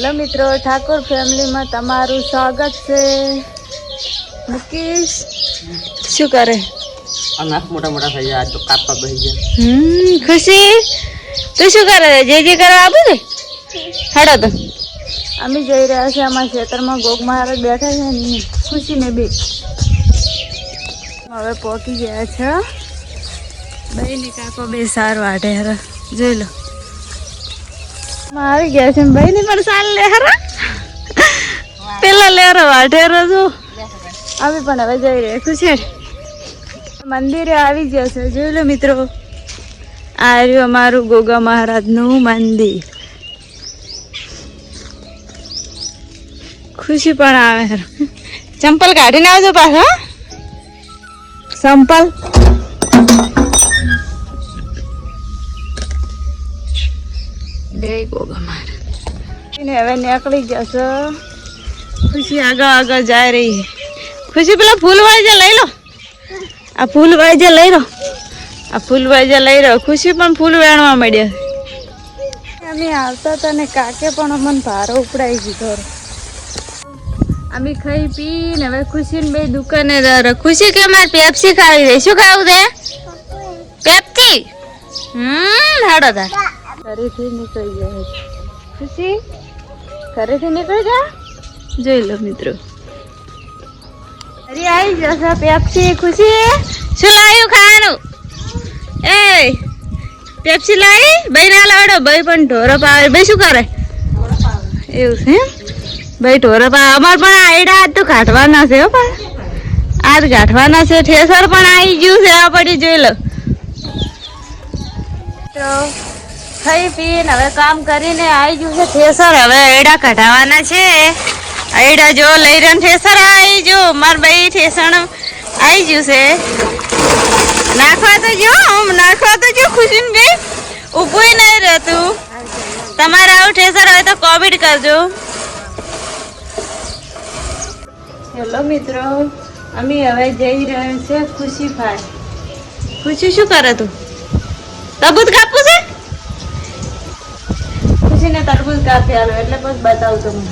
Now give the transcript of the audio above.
Hello मित्रों, Thakur family में तमारू स्वागत है। मुकेश शू करे? अनाथ मोटा मोटा થઈ જાય તો કાપવા બેહી ગયા। खुशी तू शू करे? जे કરવા આવું છે હડો તો અમે જઈ રહ્યા છે અમારા ખેતરમાં। ગોગ મહારાજ બેઠા છે ને ખુશી ને બી હવે પહોંચી ગયા છે। બે ને કાકો બે સાર વાટે હરા જોઈ લો આવી ગયા છે। ભાઈ ની પણ સાલ લે હરા પેલા લે હરા વાટે હરા જો અમે પણ હવે જઈ રહ્યા ખુશી મંદિરે આવી ગયા છે। જોઈ લો મિત્રો આ રહ્યું અમારું ગોગા મહારાજનું મંદિર। ખુશી પણ આવે ચંપલ કાઢીને આવજો પાછા ચંપલ બે ગોગા મહારાજ હવે નીકળી જશે। ખુશી આગળ આગળ जा रही है। ખુશી પેલા ફૂલ વાળજા લઈ લો આ ફૂલ વાળજા લઈ લો આ ફૂલ વાળજા લઈ લો। ખુશી પણ ફૂલ વેણવા માંડ્યા। અમે આવતા હતા ને કાકે પણ અમને ભારો ઉપડાઈ દીધો। અમે ખાઈ પીને હવે ખુશી ને બે દુકાને ખુશી કે મારે પેપ્સી ખાવી દે। શું ખાવું દે? પેપ્સી। હાડો તાર ઘરેથી નીકળી જાય ખુશી ઘરેથી નીકળી જા જોઈ લો મિત્રો અરે આવી જશે પેપ્સી। ખુશી શું લાવ્યું ખાવાનું? એ પેપ્સી લાવી? ભાઈ ના લાવડો ભાઈ પણ ઢોરો પાવે। ભાઈ શું કરે? એવું છે ભાઈ ઢોરો પાવે। અમાર પણ આયડા આજ તો કાઢવાના છે હો પણ આજ કાઢવાના છે। ઠેસર પણ આવી ગયું છે આ પડી જોઈ લો તો ખાઈ પીને હવે કામ કરીને આવી ગયું છે ઠેસર। હવે આયડા કાઢવાના છે। આયડા જો લઈ રહ્યો ઠેસર આવી જો માર ભાઈ ઠેસણ આવી ગયું છે। નાખવા તો જો ખુશી ને ભાઈ ઊભું નહીં રહેતું। તમારે આવું ઠેસર હોય તો કોમેન્ટ કરજો। હેલો મિત્રો અમે હવે જઈ રહ્યા છે ખુશી ભાઈ। ખુશી શું કરે તું? તરબૂચ કાપવું છે? ખુશી ને તરબૂચ કાપી આલો એટલે બસ બતાવું તમને।